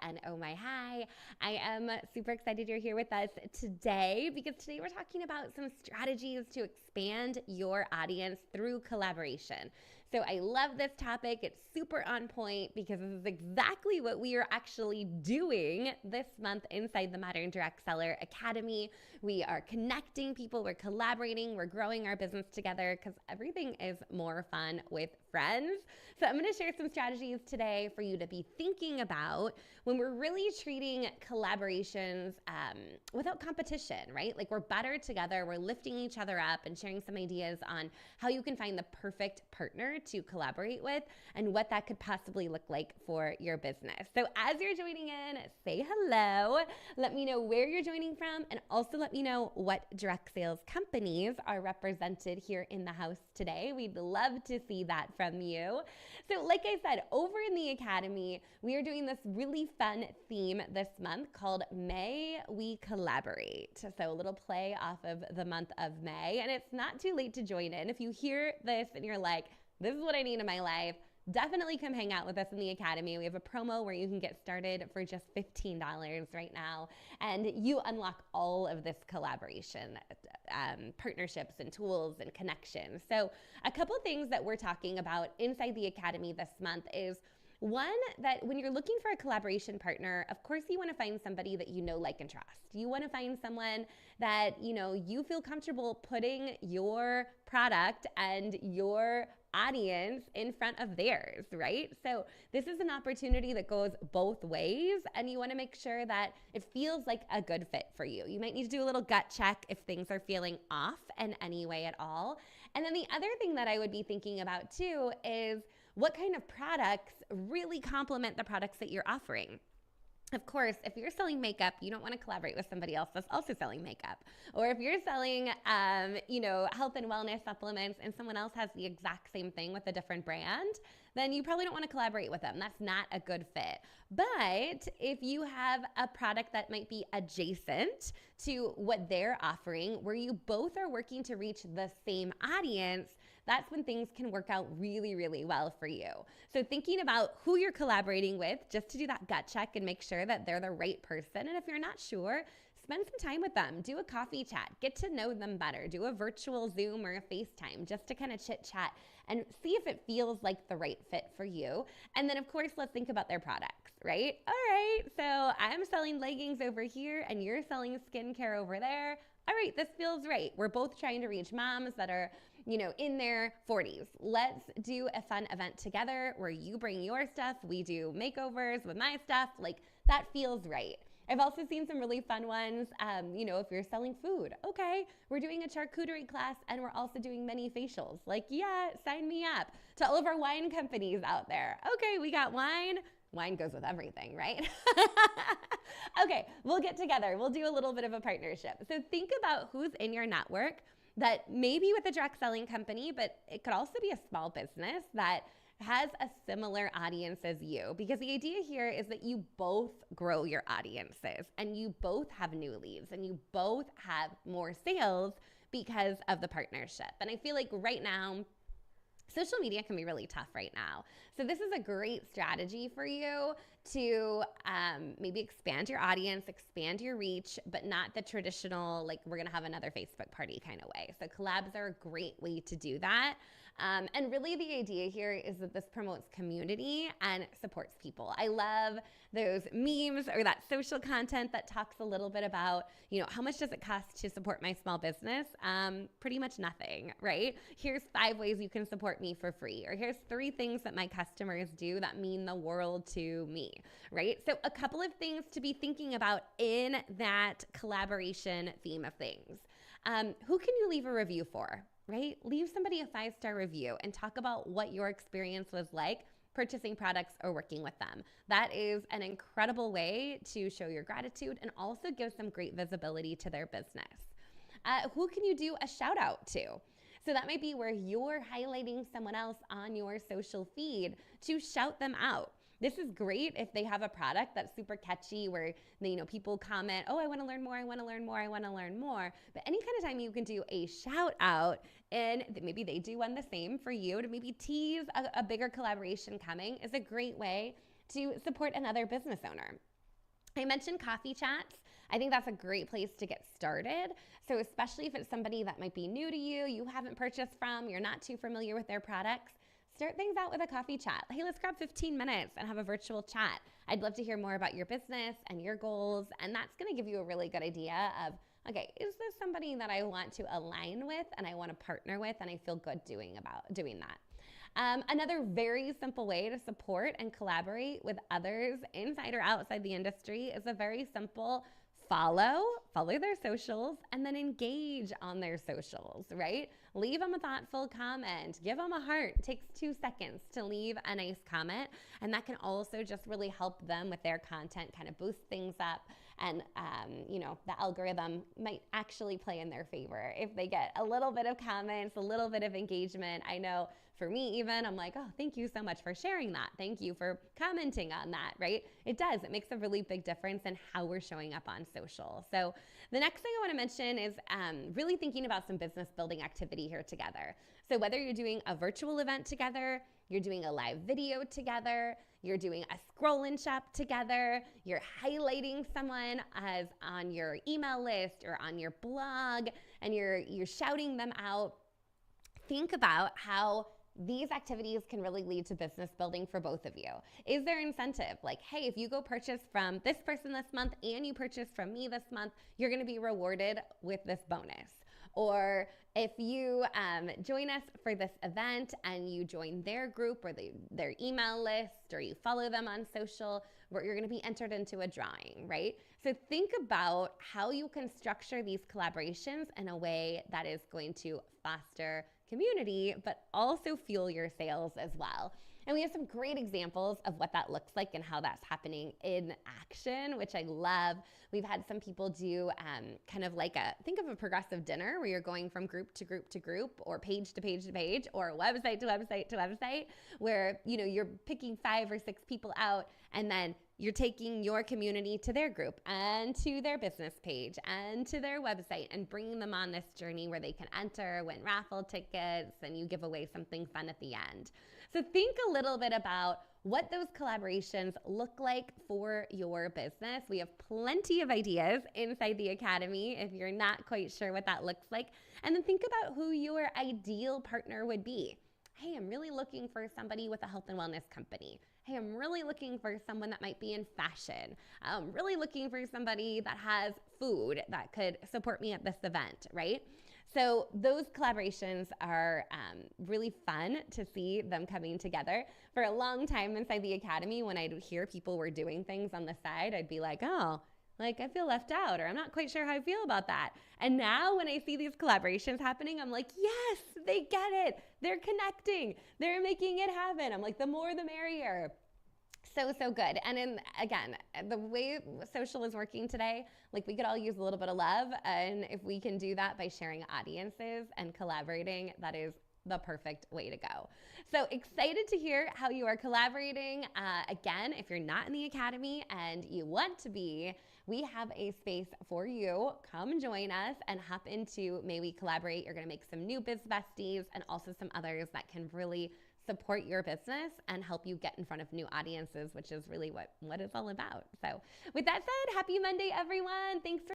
and oh my hi. I am super excited you're here with us today because today we're talking about some strategies to expand your audience through collaboration. So I love this topic. It's super on point because this is exactly what we are actually doing this month inside the Modern Direct Seller Academy. We are connecting people, we're collaborating, we're growing our business together because everything is more fun with friends. So I'm going to share some strategies today for you to be thinking about when we're really treating collaborations without competition, right? Like we're better together, we're lifting each other up and sharing some ideas on how you can find the perfect partner to collaborate with and what that could possibly look like for your business. So as you're joining in, say hello. Let me know where you're joining from and also let me know what direct sales companies are represented here in the house today. We'd love to see that from you. So like I said, over in the Academy, we are doing this really fun theme this month called May We Collaborate. So a little play off of the month of May, and it's not too late to join in. If you hear this and you're like, this is what I need in my life, definitely come hang out with us in the Academy. We have a promo where you can get started for just $15 right now, and you unlock all of this collaboration, partnerships and tools and connections. So a couple things that we're talking about inside the Academy this month is one, that when you're looking for a collaboration partner, of course you want to find somebody that you know, like, and trust. You want to find someone that, you feel comfortable putting your product and your audience in front of theirs, right? So this is an opportunity that goes both ways, and you want to make sure that it feels like a good fit for you. You might need to do a little gut check if things are feeling off in any way at all. And then the other thing that I would be thinking about too is what kind of products really complement the products that you're offering. Of course, if you're selling makeup, you don't want to collaborate with somebody else that's also selling makeup. Or if you're selling, health and wellness supplements and someone else has the exact same thing with a different brand, then you probably don't want to collaborate with them. That's not a good fit. But if you have a product that might be adjacent to what they're offering, where you both are working to reach the same audience, that's when things can work out really, really well for you. So thinking about who you're collaborating with, just to do that gut check and make sure that they're the right person. And if you're not sure, spend some time with them. Do a coffee chat. Get to know them better. Do a virtual Zoom or a FaceTime just to kind of chit chat and see if it feels like the right fit for you. And then, of course, let's think about their products, right? All right, so I'm selling leggings over here and you're selling skincare over there. All right, this feels right. We're both trying to reach moms that are in their 40s. Let's do a fun event together where you bring your stuff, we do makeovers with my stuff. Like, that feels right. I've also seen some really fun ones, if you're selling food. Okay, we're doing a charcuterie class and we're also doing mini facials. Like, yeah, sign me up. To all of our wine companies out there. Okay, we got wine. Wine goes with everything, right? Okay, we'll get together. We'll do a little bit of a partnership. So think about who's in your network that maybe with a direct selling company, but it could also be a small business that has a similar audience as you, because the idea here is that you both grow your audiences and you both have new leads and you both have more sales because of the partnership. And I feel like right now, social media can be really tough right now. So this is a great strategy for you to maybe expand your audience, expand your reach, but not the traditional, like, we're going to have another Facebook party kind of way. So collabs are a great way to do that. And really the idea here is that this promotes community and supports people. I love those memes or that social content that talks a little bit about, how much does it cost to support my small business? Pretty much nothing, right? Here's 5 ways you can support me for free, or here's 3 things that my customers do that mean the world to me, right? So a couple of things to be thinking about in that collaboration theme of things. Who can you leave a review for? Right? Leave somebody a 5-star review and talk about what your experience was like purchasing products or working with them. That is an incredible way to show your gratitude and also give some great visibility to their business. Who can you do a shout out to? So that might be where you're highlighting someone else on your social feed to shout them out. This is great if they have a product that's super catchy where people comment, oh, I want to learn more, I want to learn more, I want to learn more. But any kind of time you can do a shout out and maybe they do one the same for you to maybe tease a bigger collaboration coming is a great way to support another business owner. I mentioned coffee chats. I think that's a great place to get started. So especially if it's somebody that might be new to you, you haven't purchased from, you're not too familiar with their products, start things out with a coffee chat. Hey, let's grab 15 minutes and have a virtual chat. I'd love to hear more about your business and your goals. And that's going to give you a really good idea of, okay, is this somebody that I want to align with and I want to partner with and I feel good doing that? Another very simple way to support and collaborate with others inside or outside the industry is a very simple follow their socials, and then engage on their socials, right? Leave them a thoughtful comment, give them a heart. It takes 2 seconds to leave a nice comment, and that can also just really help them with their content, kind of boost things up. And, the algorithm might actually play in their favor if they get a little bit of comments, a little bit of engagement. I know for me, even, I'm like, oh, thank you so much for sharing that. Thank you for commenting on that, right? It does. It makes a really big difference in how we're showing up on social. So the next thing I want to mention is really thinking about some business building activity here together. So whether you're doing a virtual event together, you're doing a live video together, you're doing a scroll and shop together, you're highlighting someone as on your email list or on your blog, and you're shouting them out, think about how these activities can really lead to business building for both of you. Is there incentive? Like, hey, if you go purchase from this person this month and you purchase from me this month, you're going to be rewarded with this bonus. Or if you join us for this event and you join their group or their email list, or you follow them on social, where you're going to be entered into a drawing, right? So think about how you can structure these collaborations in a way that is going to foster community, but also fuel your sales as well. And we have some great examples of what that looks like and how that's happening in action, which I love. We've had some people do kind of like think of a progressive dinner where you're going from group to group to group, or page to page to page, or website to website to website, where, you're picking 5 or 6 people out, and then you're taking your community to their group and to their business page and to their website and bringing them on this journey where they can enter, win raffle tickets, and you give away something fun at the end. So think a little bit about what those collaborations look like for your business. We have plenty of ideas inside the Academy if you're not quite sure what that looks like. And then think about who your ideal partner would be. Hey, I'm really looking for somebody with a health and wellness company. Hey, I'm really looking for someone that might be in fashion. I'm really looking for somebody that has food that could support me at this event, right? So those collaborations are really fun to see them coming together. For a long time inside the Academy, when I'd hear people were doing things on the side, I'd be like, oh, like I feel left out, or I'm not quite sure how I feel about that. And now when I see these collaborations happening, I'm like, yes, they get it. They're connecting. They're making it happen. I'm like, the more the merrier. So good. And again, the way social is working today, like we could all use a little bit of love. And if we can do that by sharing audiences and collaborating, that is the perfect way to go. So excited to hear how you are collaborating. Again, if you're not in the Academy and you want to be, we have a space for you. Come join us and hop into May We Collaborate. You're going to make some new biz besties and also some others that can really support your business and help you get in front of new audiences, which is really what it's all about. So with that said, happy Monday, everyone. Thanks for